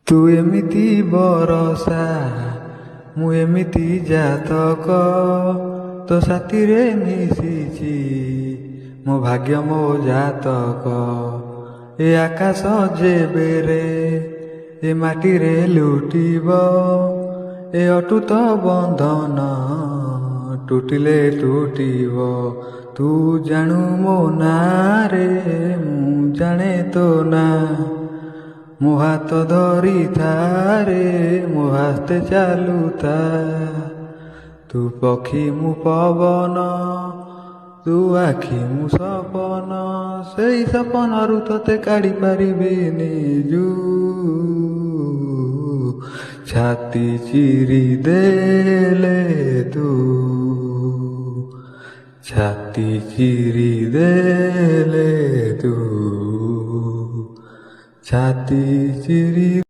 ତୁ ଏମିତି ବରଷା ମୁଁ ଏମିତି ଜାତକ, ତୋ ସାଥିରେ ମିଶିଛି ମୋ ଭାଗ୍ୟ ମୋ ଜାତକ। ଏ ଆକାଶ ଯେବେରେ ଏ ମାଟିରେ ଲୁଟିବ, ଏ ଅଟୁଟ ବନ୍ଧନ ଟୁଟିଲେ ଟୁଟିବ। ତୁ ଜାଣୁ ମୋ ନାଁରେ ମୁଁ ଜାଣେ ତୋ ନାଁ, ମୋ ହାତ ଧରିଥାରେ ମୋ ହାତେ ଚାଲୁଥା। ତୁ ପକ୍ଷୀ ମୁଁ ପବନ, ତୁ ଆଖି ମୁଁ ସପନ, ସେଇ ସପନରୁ ତତେ କାଢି ପାରିବିନି ଜୁ। ଛାତି ଚିରି ଦେଲେ ତୁ, ଛାତି ଚିରି ଦେଲେ ତୁ, ଛାତି ଚିରି